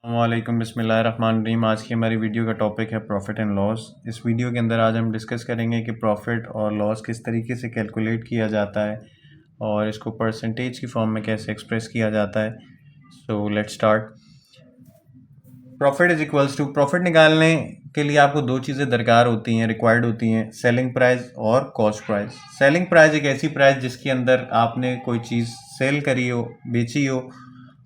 वालेकुम बिस्मिल्लाहिर्रहमानिर्रहीम। आज की हमारी वीडियो का टॉपिक है प्रॉफिट एंड लॉस। इस वीडियो के अंदर आज हम डिस्कस करेंगे कि प्रॉफिट और लॉस किस तरीके से कैलकुलेट किया जाता है और इसको परसेंटेज की फॉर्म में कैसे एक्सप्रेस किया जाता है। So let's start. Profit is equals to, profit निकालने के लिए आपको दो चीज़ें दरकार होती हैं, रिक्वायर्ड होती हैं, सेलिंग प्राइस और कॉस्ट प्राइस। सेलिंग प्राइस एक ऐसी प्राइस जिसके अंदर आपने कोई चीज़ सेल करी हो, बेची हो,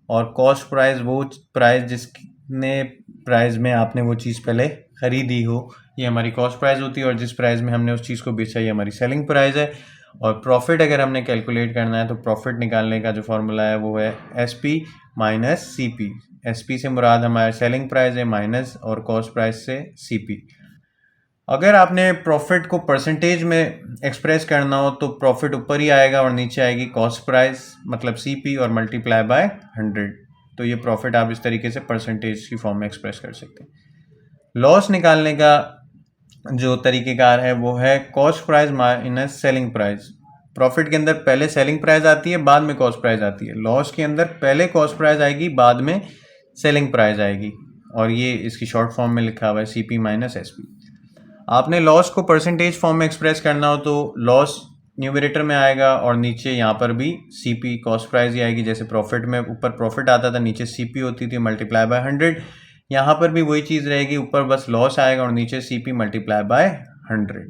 और कॉस्ट प्राइस वो प्राइस जिसने प्राइस में आपने वो चीज़ पहले ख़रीदी हो, ये हमारी कॉस्ट प्राइस होती है, और जिस प्राइस में हमने उस चीज़ को बेचा ये हमारी सेलिंग प्राइस है। और प्रॉफिट अगर हमने कैलकुलेट करना है तो प्रॉफिट निकालने का जो फॉर्मूला है वो है SP माइनस CP। SP से मुराद हमारा सेलिंग प्राइस है, माइनस और कॉस्ट प्राइस से CP। अगर आपने प्रॉफिट को परसेंटेज में एक्सप्रेस करना हो तो प्रॉफिट ऊपर ही आएगा और नीचे आएगी कॉस्ट प्राइस मतलब CP और मल्टीप्लाई बाय 100। तो ये प्रॉफिट आप इस तरीके से परसेंटेज की फॉर्म में एक्सप्रेस कर सकते हैं। लॉस निकालने का जो तरीक़ेकार है वो है cost price minus selling price. Profit के अंदर पहले सेलिंग प्राइस आती है, बाद में कॉस्ट प्राइस आती है। लॉस के अंदर पहले कॉस्ट प्राइस आएगी, बाद में सेलिंग प्राइस आएगी, और ये इसकी शॉर्ट फॉर्म में लिखा हुआ है CP माइनस SP। आपने लॉस को परसेंटेज फॉर्म में एक्सप्रेस करना हो तो लॉस न्यूमरेटर में आएगा और नीचे यहाँ पर भी CP कॉस्ट प्राइस ही आएगी। जैसे प्रॉफिट में ऊपर प्रॉफिट आता था, नीचे CP होती थी मल्टीप्लाई बाय 100, यहाँ पर भी वही चीज़ रहेगी, ऊपर बस लॉस आएगा और नीचे CP मल्टीप्लाई बाय 100।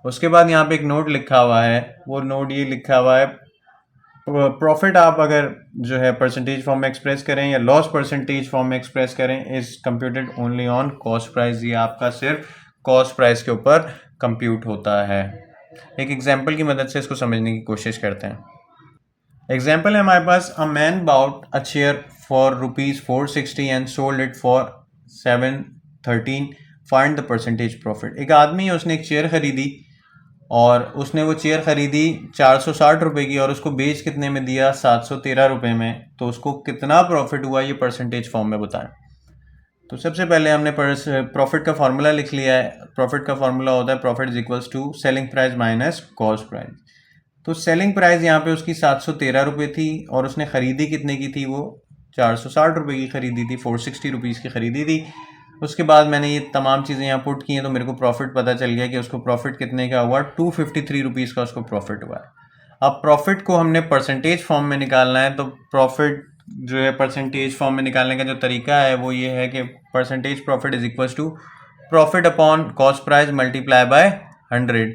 उसके बाद यहाँ पे एक नोट लिखा हुआ है, वो नोट ये लिखा हुआ है, प्रॉफिट आप अगर जो है परसेंटेज फॉर्म में एक्सप्रेस करें या लॉस परसेंटेज फॉर्म में एक्सप्रेस करें, is computed only on cost price. ये आपका सिर्फ कॉस्ट प्राइस के ऊपर कंप्यूट होता है। एक एग्जांपल की मदद से इसको समझने की कोशिश करते हैं। एग्जाम्पल है हमारे पास, a man bought a chair for ₹460 and sold it for $713, find the percentage profit. एक आदमी है, उसने एक चेयर खरीदी और उसने वो चेयर ख़रीदी 460 रुपये की और उसको बेच कितने में दिया, 713 रुपये में। तो उसको कितना प्रॉफिट हुआ ये परसेंटेज फॉर्म में बताएं। तो सबसे पहले हमने प्रॉफिट का फार्मूला लिख लिया है। प्रॉफिट का फार्मूला होता है profit is equals to selling price minus cost price. तो सेलिंग प्राइस यहाँ पे उसकी 713 रुपये थी और उसने ख़रीदी कितने की थी, वो 460 रुपये की ख़रीदी थी, 460 रुपीज़ की ख़रीदी थी। उसके बाद मैंने ये तमाम चीज़ें यहाँ पुट की हैं तो मेरे को प्रॉफिट पता चल गया कि उसको प्रॉफिट कितने का हुआ, 253 रुपीज़ का उसको प्रॉफिट हुआ है। अब प्रॉफिट को हमने परसेंटेज फॉर्म में निकालना है, तो प्रॉफिट जो है परसेंटेज फॉर्म में निकालने का जो तरीका है वो ये है कि percentage profit is equals to profit upon cost price multiply by 100।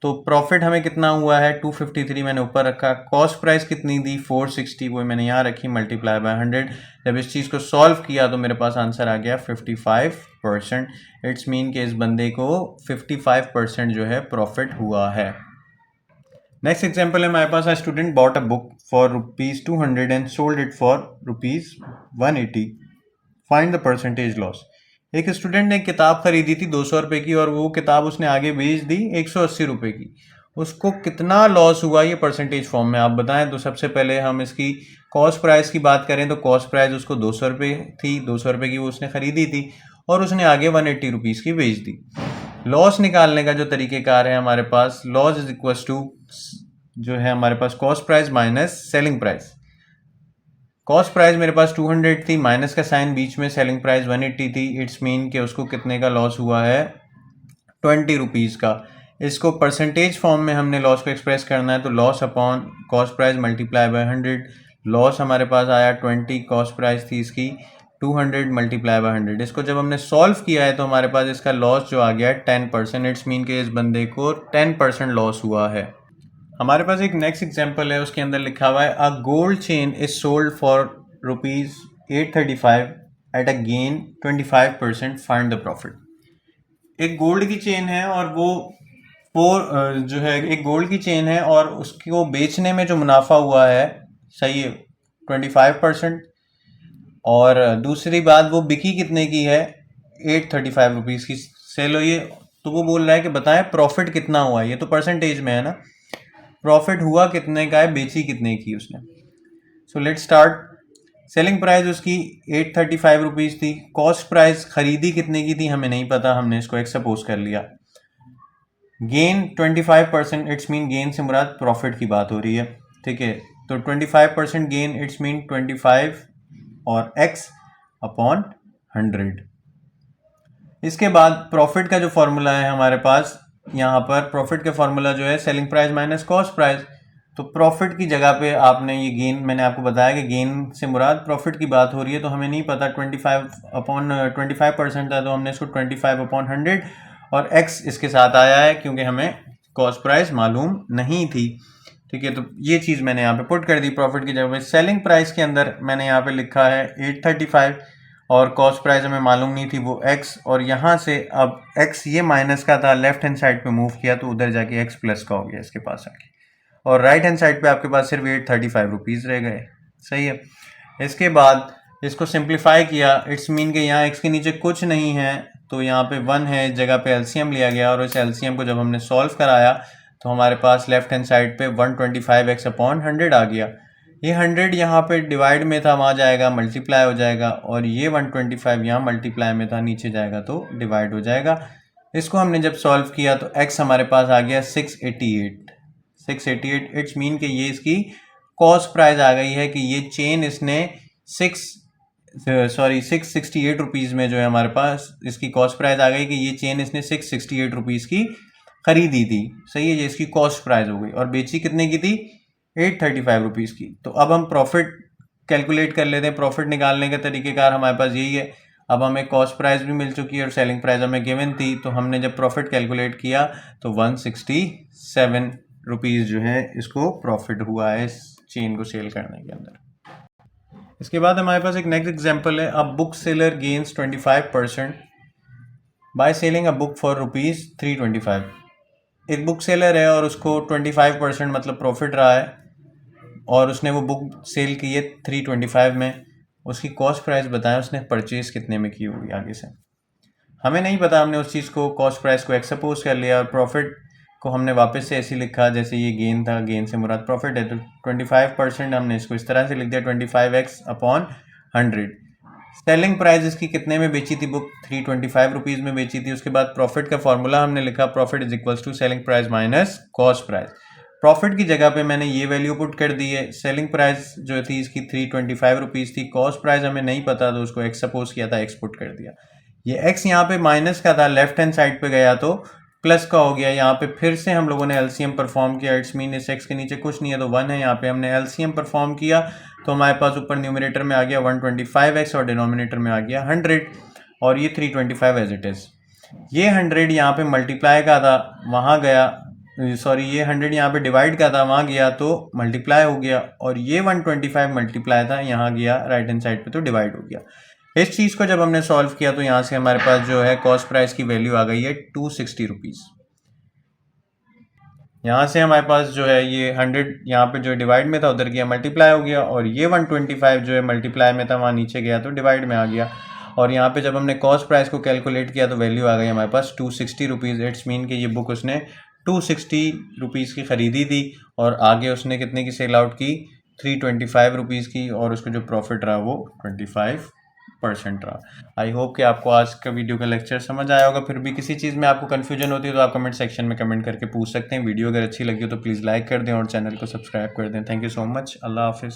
तो प्रॉफिट हमें कितना हुआ है 253, मैंने ऊपर रखा। कॉस्ट प्राइस कितनी दी 460, वो मैंने यहाँ रखी मल्टीप्लाई बाय 100। जब इस चीज़ को सॉल्व किया तो मेरे पास आंसर आ गया 55%। इट्स मीन कि इस बंदे को 55% जो है प्रॉफिट हुआ है। नेक्स्ट एग्जाम्पल है हमारे पास, student bought a book for ₹200 and sold it for ₹180, find the percentage loss. एक स्टूडेंट ने एक किताब खरीदी थी 200 रुपये की और वो किताब उसने आगे बेच दी 180 रुपये की। उसको कितना लॉस हुआ ये परसेंटेज फॉर्म में आप बताएं। तो सबसे पहले हम इसकी कॉस्ट प्राइस की बात करें तो कॉस्ट प्राइस उसको 200 रुपये थी, 200 रुपये की वो उसने ख़रीदी थी और उसने आगे 180 रुपीज़ की बेच दी। लॉस निकालने का जो तरीक़ेकार है हमारे पास, लॉस इज इक्वल टू जो है हमारे पास cost price minus selling price. Cost price मेरे पास 200 थी, माइनस का साइन बीच में, सेलिंग प्राइस 180 थी। इट्स मीन कि उसको कितने का लॉस हुआ है 20 रुपीज़ का। इसको परसेंटेज फॉर्म में हमने लॉस को एक्सप्रेस करना है, तो loss upon cost price multiply by 100। Loss हमारे पास आया 20, कॉस्ट प्राइस थी इसकी 200 मल्टीप्लाई बाय 100। इसको जब हमने सॉल्व किया है तो हमारे पास इसका लॉस जो आ गया 10%। इट्स मीन कि इस बंदे को 10% लॉस हुआ है। हमारे पास एक नेक्स्ट एग्जांपल है, उसके अंदर लिखा हुआ है, a gold chain is sold for ₹835 at a gain 25%, find the profit. एक गोल्ड की चेन है और वो जो है एक गोल्ड की चेन है और उसको बेचने में जो मुनाफा हुआ है, सही है, 25%। और दूसरी बात, वो बिकी कितने की है 835 रुपीज़ की सेल हुई है। तो वो बोल रहा है कि बताएं प्रॉफिट कितना हुआ है। ये तो परसेंटेज में है ना, प्रॉफिट हुआ कितने का है, बेची कितने की उसने। So let start. Selling price उसकी 835 रुपीज़ थी। कॉस्ट प्राइस खरीदी कितने की थी हमें नहीं पता, हमने इसको एक सपोज कर लिया। गेन 25%, इट्स मीन गेन से मुराद प्रॉफिट की बात हो रही है, ठीक है। तो 25% गेन, इट्स मीन 25 और x, अपॉन 100। इसके बाद प्रॉफिट का जो फॉर्मूला है हमारे पास, यहाँ पर प्रॉफिट का फॉर्मूला जो है selling price minus cost price. तो प्रॉफिट की जगह पे आपने ये गेन, मैंने आपको बताया कि गेन से मुराद प्रॉफिट की बात हो रही है, तो हमें नहीं पता 25% था, तो हमने इसको 25/100 और x इसके साथ आया है क्योंकि हमें कॉस्ट प्राइस मालूम नहीं थी। ठीक है, तो ये चीज़ मैंने यहाँ पे पुट कर दी प्रॉफिट की जगह पे। सेलिंग प्राइस के अंदर मैंने यहाँ पे लिखा है 835 और कॉस्ट प्राइस हमें मालूम नहीं थी वो x, और यहाँ से अब x ये माइनस का था, लेफ्ट हैंड साइड पे मूव किया तो उधर जाके x प्लस का हो गया इसके पास आके, और राइट हैंड साइड पे आपके पास सिर्फ 835 रुपीज़ रह गए। सही है। इसके बाद इसको सिंप्लीफाई किया, इट्स मीन कि यहाँ x के नीचे कुछ नहीं है, तो यहाँ पे 1 है, इस जगह पे एलसीएम लिया गया और इस एलसीएम को जब हमने सॉल्व कराया तो हमारे पास लेफ्ट हैंड साइड पे 125x/100 आ गया। ये 100 यहाँ पे डिवाइड में था, वहाँ जाएगा मल्टीप्लाई हो जाएगा, और ये 125 यहाँ मल्टीप्लाई में था, नीचे जाएगा तो डिवाइड हो जाएगा। इसको हमने जब सॉल्व किया तो x हमारे पास आ गया 688। इट्स मीन कि ये इसकी कॉस्ट प्राइस आ गई है कि ये चेन इसने 668 रुपीज़ में जो है हमारे पास इसकी कॉस्ट प्राइस आ गई कि ये चेन इसने 668 रुपीज़ की खरीदी थी। सही है, ये इसकी कॉस्ट प्राइस हो गई, और बेची कितने की थी? 835 रुपीज़ की। तो अब हम प्रॉफिट कैलकुलेट कर लेते हैं। प्रॉफिट निकालने का तरीक़ेकार हमारे पास यही है। अब हमें कॉस्ट प्राइस भी मिल चुकी है और सेलिंग प्राइस हमें गिवन थी, तो हमने जब प्रॉफिट कैलकुलेट किया तो 167 रुपीज़ जो है इसको प्रॉफिट हुआ है इस चेन को सेल करने के अंदर। इसके बाद हमारे पास एक नेक्स्ट एग्जांपल है। A book seller gains 25% by selling a book for ₹325। एक बुक सेलर है और उसको 25% मतलब प्रॉफिट रहा है, और उसने वो बुक सेल की है 325 में। उसकी कॉस्ट प्राइस बताएं उसने परचेज कितने में की होगी। आगे से हमें नहीं पता, हमने उस चीज़ को कॉस्ट प्राइस को एक्सपोज कर लिया और प्रॉफिट को हमने वापस से ऐसे लिखा जैसे ये गेन था, गेन से मुराद प्रॉफिट है, तो 25% हमने इसको इस तरह से लिख दिया 25x/100। सेलिंग प्राइस इसकी कितने में बेची थी बुक? 325 रुपीज़ में बेची थी। उसके बाद प्रॉफिट का फॉर्मूला हमने लिखा, profit is equals to selling price minus cost price. Profit की जगह पे मैंने ये वैल्यू पुट कर दी है। सेलिंग प्राइस जो थी इसकी 325 रुपीज़ थी, कॉस्ट प्राइस हमें नहीं पता तो उसको एक्स सपोज किया था, एक्स पुट कर दिया। ये एक्स यहाँ पे माइनस का था, लेफ्ट हैंड साइड पे गया तो प्लस का हो गया। यहाँ पे फिर से हम लोगों ने एलसीएम परफॉर्म किया। इट्स मीन इस एक्स के नीचे कुछ नहीं है तो 1 है, यहाँ पे हमने एलसीएम परफॉर्म किया तो हमारे पास ऊपर न्यूमरेटर में आ गया 125x और डिनोमिनेटर में आ गया 100, और ये 325 एज इट इज़। ये 100 यहाँ पे मल्टीप्लाई का था, वहाँ गया, सॉरी ये 100 यहाँ पे डिवाइड का था, वहाँ गया तो मल्टीप्लाई हो गया, और ये 125 मल्टीप्लाई था, यहाँ गया राइट हैंड साइड पे तो डिवाइड हो गया। इस चीज़ को जब हमने सॉल्व किया तो यहाँ से हमारे पास जो है कॉस्ट प्राइस की वैल्यू आ गई है 260 रुपीज़। यहाँ से हमारे पास जो है ये 100 यहाँ पे जो डिवाइड में था उधर गया मल्टीप्लाई हो गया, और ये 125 जो है मल्टीप्लाई में था वहाँ नीचे गया तो डिवाइड में आ गया, और यहाँ पे जब हमने कॉस्ट प्राइस को कैलकुलेट किया तो वैल्यू आ गई हमारे पास 260 रुपीज़। इट्स मीन कि ये बुक उसने 260 रुपीज़ की ख़रीदी थी, और आगे उसने कितने की सेल आउट की? 325 रुपीज़ की, और उसको जो प्रॉफिट रहा वो 25% रहा। आई होप कि आपको आज का वीडियो का लेक्चर समझ आया होगा। फिर भी किसी चीज़ में आपको कन्फ्यूजन होती है तो आप कमेंट सेक्शन में कमेंट करके पूछ सकते हैं। वीडियो अगर अच्छी लगी हो तो प्लीज़ लाइक कर दें और चैनल को सब्सक्राइब कर दें। Thank you so much. अल्लाह हाफिज़।